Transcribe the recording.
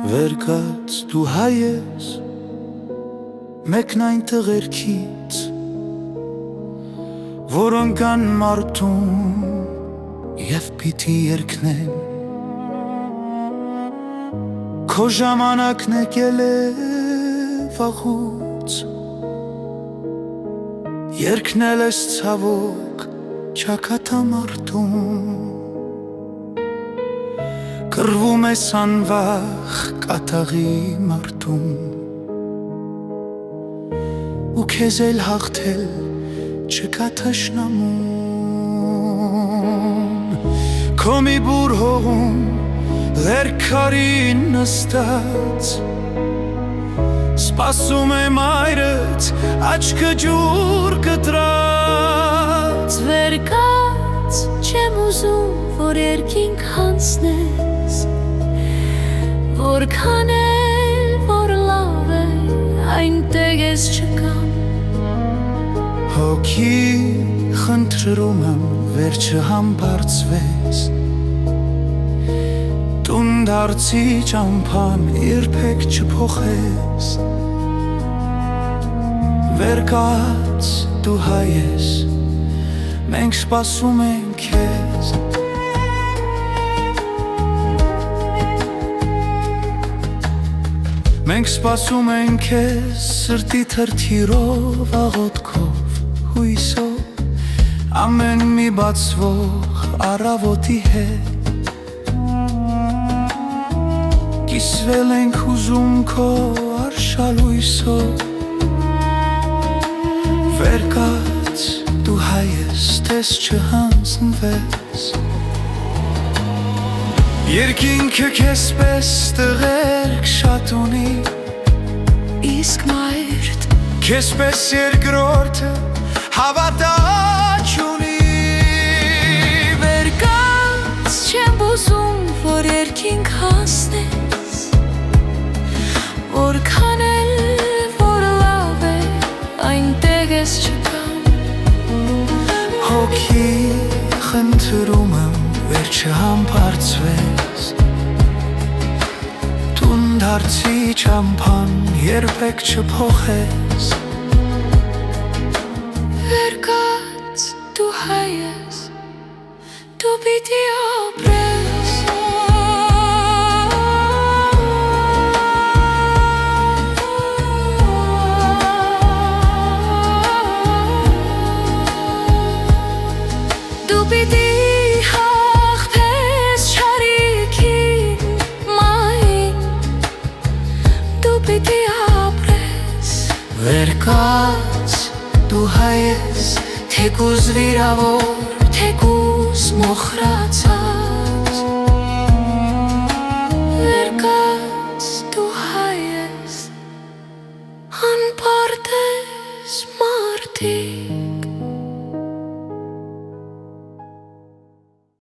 Վերկաց դու հայ ես, մեկն այն տղերքից, որոնք կան մարդում և պիտի երգնեն։ Քո ժամանակն եկել է վաղուց, երգնել ես ցավոք ճակատամարտում, կռվում ես անվախ կատաղի մարդում, ու քեզ էլ հաղթել չկա թշնամուն։ Քո մի բուր հողում լերքարին նստած, սպասում է մայրդ աչքը ջուր կտրած։ Վերկաց չեմ ուզում, որ երկինք հանցնես, որքան էլ որ լավ է այնտեղ ես չկամ։ Հոգի խնդրում եմ վերջը համբարձվես, տուն դարձի ճամփան երբեք չփոխես։ Վերկաց դու հայ ես, մենք սպասում ենք քեզ։ Մենք սպասում ենք քեզ սրտի թրթիրով, աղոթքով, հույսով, ամեն մի բացվող առավոտի հետ։ Կիսվել ենք ուզում քո արշալույսով։ Վերկաց դու հայ ես, տես չհանձնվես, երկինքը քեզ պես տղերք շատ ունի, Իսկ մայրդ քեզ պես երկրորդը հավատա չունի։ Վերկաց չեմ ուզում, որ երկինք հասնես, որքան էլ որ լավ է այնտեղ ես չկամ։ Հոգի խնդրում եմ վերջը համբարձվես, տուն դարձի ճամփան երբեք չփոխես։ Վերկաց դու հայ ես, դու պիտի ապրես, դու պիտի հաղթես չարիքին մային, դու պիտի ապրես։ Վերկաց դու հայ ես, թեկուզ վիրավոր, թեկուզ մոխրացած,